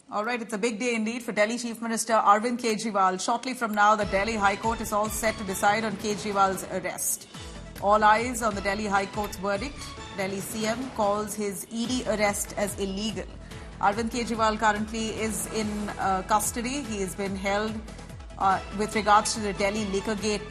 All right, it's a big day indeed for Delhi Chief Minister Arvind Kejriwal. Shortly from now, the Delhi High Court is all set to decide on Kejriwal's arrest. All eyes on the Delhi High Court's verdict. Delhi CM calls his ED arrest as illegal. Arvind Kejriwal currently is in custody. He has been held with regards to the Delhi Legate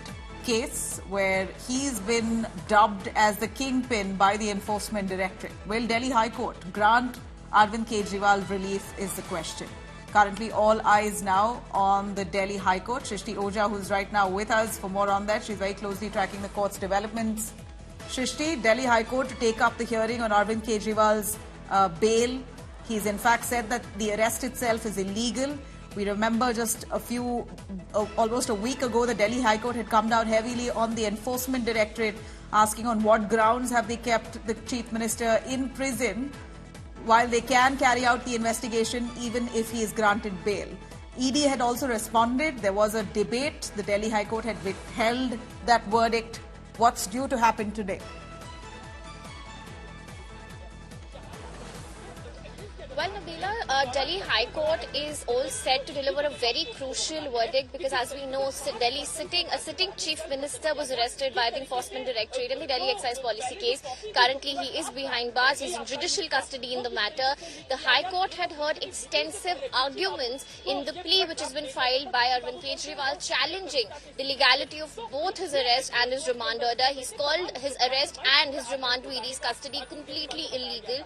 case, where he's been dubbed as the kingpin by the Enforcement Directorate. Will Delhi High Court grant Arvind Kejriwal relief is the question. Currently, all eyes now on the Delhi High Court. Shrishti Ojha, who's right now with us for more on that. She's very closely tracking the court's developments. Shrishti, Delhi High Court to take up the hearing on Arvind Kejriwal's bail. He's in fact said that the arrest itself is illegal. We remember just almost a week ago, the Delhi High Court had come down heavily on the Enforcement Directorate, asking on what grounds have they kept the Chief Minister in prison while they can carry out the investigation even if he is granted bail. ED had also responded. There was a debate. The Delhi High Court had withheld that verdict. What's due to happen today? Well, Nabila, Delhi High Court is all set to deliver a very crucial verdict because, as we know, a sitting Chief Minister was arrested by the Enforcement Directorate in the Delhi Excise Policy case. Currently, he is behind bars. He's in judicial custody in the matter. The High Court had heard extensive arguments in the plea which has been filed by Arvind Kejriwal, challenging the legality of both his arrest and his remand order. He's called his arrest and his remand to ED's custody completely illegal.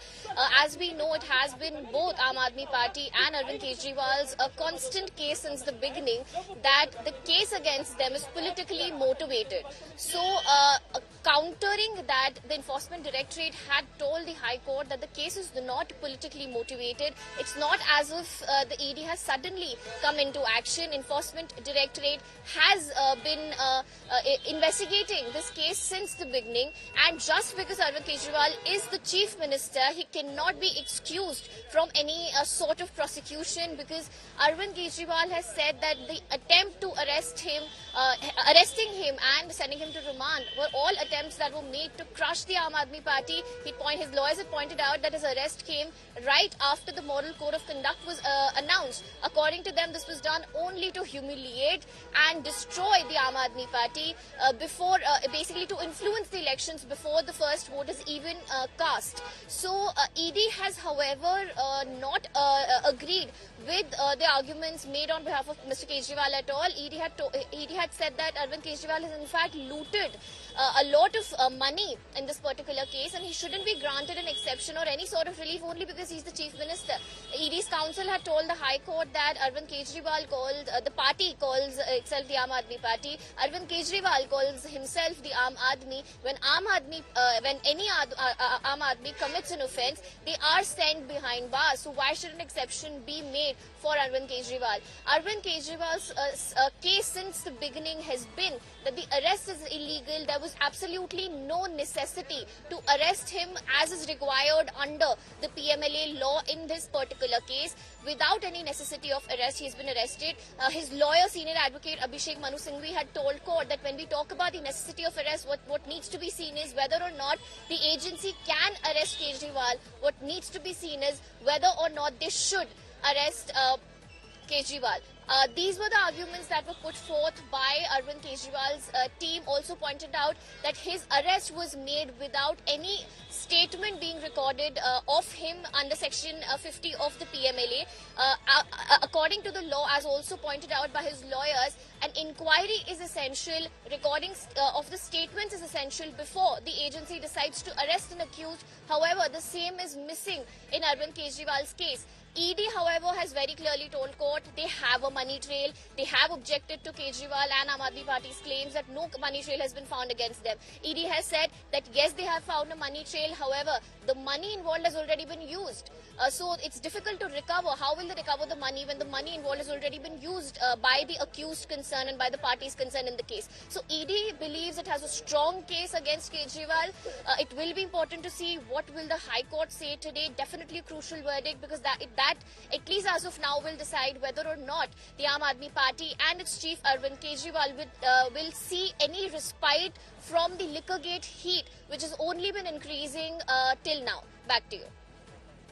As we know, it has been both Aam Aadmi Party and Arvind Kejriwal's a constant case since the beginning that the case against them is politically motivated. So, countering that, the Enforcement Directorate had told the High Court that the case is not politically motivated. It's not as if the ED has suddenly come into action. Enforcement Directorate has been investigating this case since the beginning, and just because Arvind Kejriwal is the Chief Minister, he cannot be excused from any sort of prosecution, because Arvind Kejriwal has said that the attempt to arresting him and sending him to remand were all attempts that were made to crush the Aam Aadmi Party. His lawyers had pointed out that his arrest came right after the Model Code of Conduct was announced. According to them, this was done only to humiliate and destroy the Aam Aadmi Party basically to influence the elections before the first vote is even cast. So ED has, however, not agreed with the arguments made on behalf of Mr. Kejriwal at all. ED had said that Arvind Kejriwal has in fact looted a lot of money in this particular case, and he shouldn't be granted an exception or any sort of relief only because he's the Chief Minister. ED's counsel had told the High Court that Arvind Kejriwal the party calls itself the Aam Aadmi Party. Arvind Kejriwal calls himself the Aam Aadmi. When any Aam Aadmi commits an offence, they are sent behind bars. So why should an exception be made for Arvind Kejriwal? Arvind Kejriwal's case since the beginning has been that the arrest is illegal. There was absolutely no necessity to arrest him as is required under the PMLA law in this particular case. Without any necessity of arrest, he has been arrested. His lawyer, senior advocate Abhishek Manu Singhvi, had told court that when we talk about the necessity of arrest, what needs to be seen is whether or not the agency can arrest Kejriwal. What needs to be seen is whether or not they should arrest Kejriwal. These were the arguments that were put forth by Arvind Kejriwal's team. Also pointed out that his arrest was made without any statement being recorded of him under Section 50 of the PMLA. According to the law, as also pointed out by his lawyers, an inquiry is essential. Recording of the statements is essential before the agency decides to arrest an accused. However, the same is missing in Arvind Kejriwal's case. ED, however, has very clearly told court they have a money trail. They have objected to Kejriwal and Aam Aadmi Party's claims that no money trail has been found against them. ED has said that yes, they have found a money trail. However, the money involved has already been used. So it's difficult to recover. How will they recover the money when the money involved has already been used by the accused concerned and by the parties concerned in the case? So ED believes it has a strong case against Kejriwal. It will be important to see what will the High Court say today. Definitely a crucial verdict, because that at least as of now will decide whether or not the Aam Aadmi Party and its chief Arvind Kejriwal will see any respite from the Liquorgate heat, which has only been increasing till now. Back to you.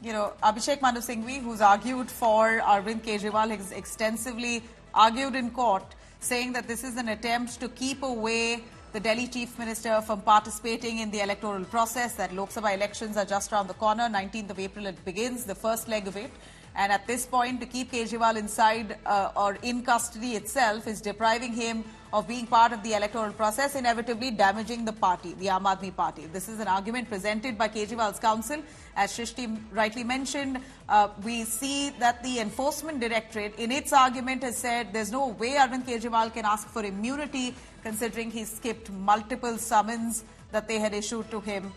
You know, Abhishek Manu Singhvi, who's argued for Arvind Kejriwal, has extensively argued in court, saying that this is an attempt to keep away the Delhi Chief Minister from participating in the electoral process, that Lok Sabha elections are just around the corner. 19th of April it begins, the first leg of it. And at this point, to keep Kejriwal inside or in custody itself is depriving him of being part of the electoral process, inevitably damaging the party, the Aam Aadmi Party. This is an argument presented by Kejriwal's counsel. As Shrishti rightly mentioned, we see that the Enforcement Directorate, in its argument, has said there's no way Arvind Kejriwal can ask for immunity, considering he skipped multiple summons that they had issued to him.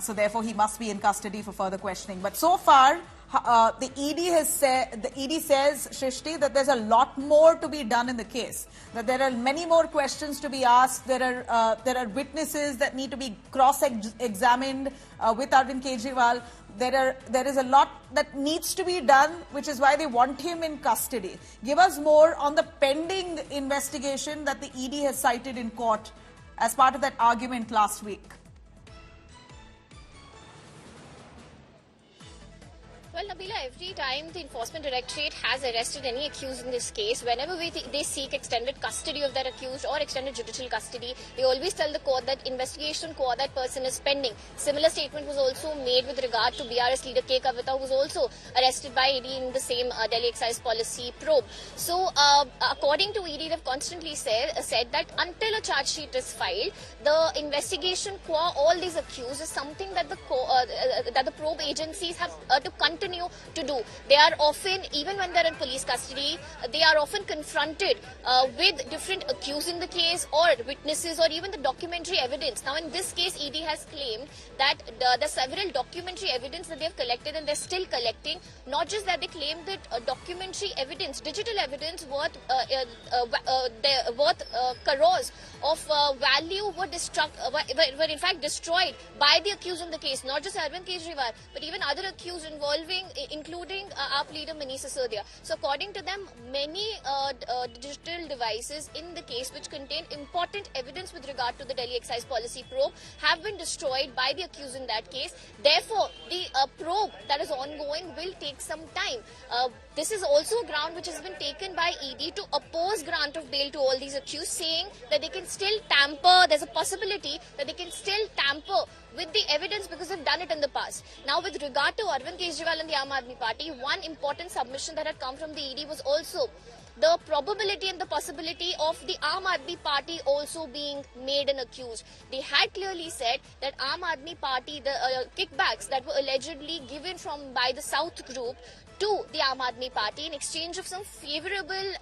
So therefore, he must be in custody for further questioning. But so far, the ED says, Shrishti, that there's a lot more to be done in the case. That there are many more questions to be asked. There are witnesses that need to be cross-examined with Arvind Kejriwal. There is a lot that needs to be done, which is why they want him in custody. Give us more on the pending investigation that the ED has cited in court as part of that argument last week. Well, Nabila, every time the Enforcement Directorate has arrested any accused in this case, whenever they seek extended custody of that accused or extended judicial custody, they always tell the court that investigation for that person is pending. Similar statement was also made with regard to BRS leader K. Kavita, who was also arrested by ED in the same Delhi excise policy probe. So, according to ED, they've constantly said that until a charge sheet is filed, the investigation for all these accused is something that the probe agencies have to continue to do. They are often, even when they're in police custody, they are often confronted with different accused in the case or witnesses or even the documentary evidence. Now, in this case, ED has claimed that the several documentary evidence that they have collected and they're still collecting, not just that, they claim that documentary evidence, digital evidence worth crores of value were in fact destroyed by the accused in the case, not just Arvind Kejriwal, but even other accused including AAP leader Manish Sisodia. So according to them, many digital devices in the case which contain important evidence with regard to the Delhi excise policy probe have been destroyed by the accused in that case. Therefore, the probe that is ongoing will take some time. This is also a ground which has been taken by ED to oppose grant of bail to all these accused, saying that they can still tamper, there's a possibility that they can still tamper with the evidence because they've done it in the past. Now, with regard to Arvind Kejriwal and the Aam Aadmi Party, one important submission that had come from the ED was also the probability and the possibility of the Aam Aadmi Party also being made an accused. They had clearly said that Aam Aadmi Party, the kickbacks that were allegedly given by the South group to the Aam Aadmi Party in exchange of some favourable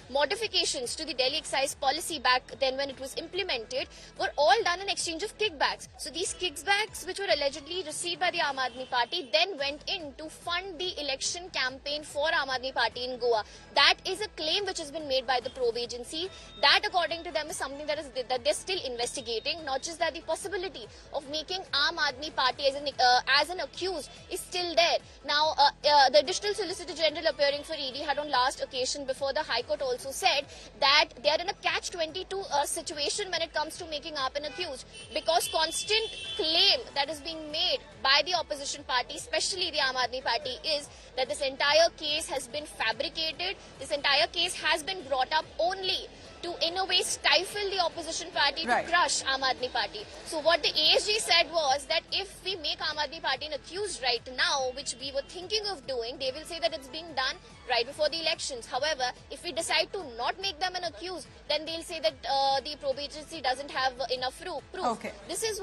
modifications to the Delhi excise policy back then when it was implemented, were all done in exchange of kickbacks. So these kickbacks, which were allegedly received by the Aam Aadmi Party, then went in to fund the election campaign for Aam Aadmi Party in Goa. That is a claim which has been made by the probe agency. That, according to them, is something that they're still investigating. Not just that, the possibility of making Aam Aadmi Party as an accused is still there. Now, the Additional Solicitor General appearing for ED had on last occasion before the High Court also said that they are in a catch-22 situation when it comes to making up an accused, because constant claim that is being made by the opposition party, especially the Aam Aadmi Party, is that this entire case has been fabricated, this entire case has been brought up only to, in a way, stifle the opposition party, to crush Aam Aadmi Party. So what the ASG said was that if we make Aam Aadmi Party an accused right now, which we were thinking of doing, they will say that it's being done right before the elections. However, if we decide to not make them an accused, then they'll say that the probe agency doesn't have enough proof. Okay. This is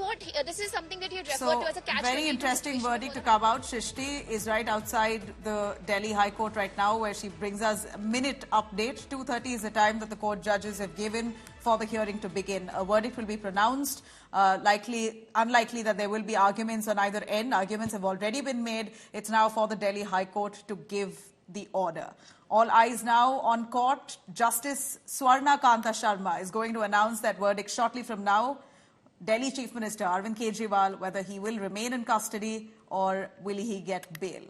something that he had referred to as a catch-22. Very interesting verdict to come out. Shrishti is right outside the Delhi High Court right now, where she brings us a minute update. 2:30 is the time that the court judges have given for the hearing to begin. A verdict will be pronounced. Unlikely that there will be arguments on either end. Arguments have already been made. It's now for the Delhi High Court to give the order. All eyes now on court. Justice Swarna Kanta Sharma is going to announce that verdict shortly from now. Delhi Chief Minister Arvind Kejriwal, whether he will remain in custody or will he get bail.